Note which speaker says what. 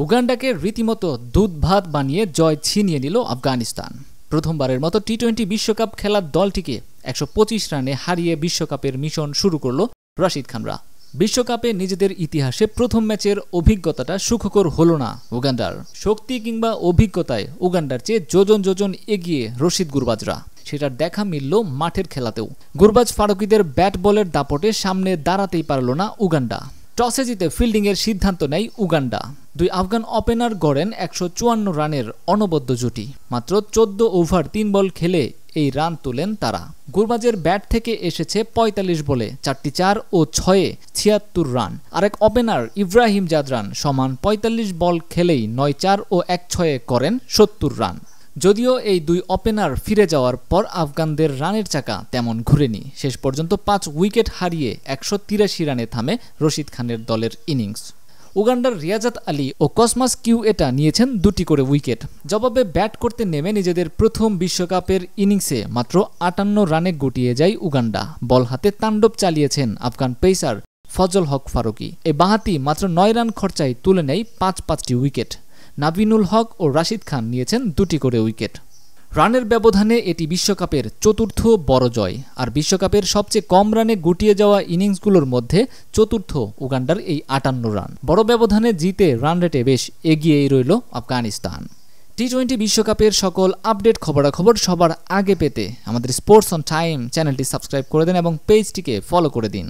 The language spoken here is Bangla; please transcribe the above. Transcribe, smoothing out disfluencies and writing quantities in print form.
Speaker 1: উগান্ডাকে রীতিমতো দুধ ভাত বানিয়ে জয় ছিনিয়ে নিল আফগানিস্তান। প্রথমবারের মতো টি-20 বিশ্বকাপ খেলার দলটিকে ১২৫ রানে হারিয়ে বিশ্বকাপের মিশন শুরু করল রাশিদ খানরা। বিশ্বকাপে নিজেদের ইতিহাসে প্রথম ম্যাচের অভিজ্ঞতাটা সুখকর হল না উগান্ডার। শক্তি কিংবা অভিজ্ঞতায় উগান্ডার চেয়ে যোজন যোজন এগিয়ে রশিদ গুরবাজরা। সেটার দেখা মিলল মাঠের খেলাতেও। গুরবাজ ফারুকিদের ব্যাট বলের দাপটে সামনে দাঁড়াতেই পারল না উগান্ডা। টসে জিতে ফিল্ডিংয়ের সিদ্ধান্ত নেয় উগান্ডা। দুই আফগান ওপেনার গড়েন ১৫৪ রানের অনবদ্য জুটি। মাত্র ১৪ ওভার ৩ বল খেলে এই রান তোলেন তারা। গুরবাজের ব্যাট থেকে এসেছে ৪৫ বলে ৪টি ৪ ও ৬-এ ৭৬ রান। আরেক ওপেনার ইব্রাহিম জাদরান সমান ৪৫ বল খেলেই ৯-৪ ও ১-৬-এ করেন ৭০ রান। যদিও এই দুই ওপেনার ফিরে যাওয়ার পর আফগানদের রানের চাকা তেমন ঘুরেনি। শেষ পর্যন্ত ৫ উইকেট হারিয়ে ১৮৩ রানে থামে রশিদ খানের দলের ইনিংস। উগান্ডার রিয়াজাত আলী ও কসমাস কিউয়েটা নিয়েছেন ২টি করে উইকেট। জবাবে ব্যাট করতে নেমে নিজেদের প্রথম বিশ্বকাপের ইনিংসে মাত্র ৫৮ রানে গুটিয়ে যায় উগান্ডা। বল হাতে তাণ্ডব চালিয়েছেন আফগান পেসার ফজল হক ফারুকি। এই বাঁহাতি মাত্র ৯ রান খরচায় তুলে নেয় ৫টি উইকেট। নাবিনুল হক ও রাশিদ খান নিয়েছেন ২টি করে উইকেট। রানের ব্যবধানে এটি বিশ্বকাপের চতুর্থ বড় জয়, আর বিশ্বকাপের সবচেয়ে কম রানে গুটিয়ে যাওয়া ইনিংসগুলোর মধ্যে চতুর্থ উগান্ডার এই ৫৮ রান। বড় ব্যবধানে জিতে রান রেটে বেশ এগিয়েই রইল আফগানিস্তান। টি-20 বিশ্বকাপের সকল আপডেট খবরাখবর সবার আগে পেতে আমাদের স্পোর্টস অন টাইম চ্যানেলটি সাবস্ক্রাইব করে দিন এবং পেজটিকে ফলো করে দিন।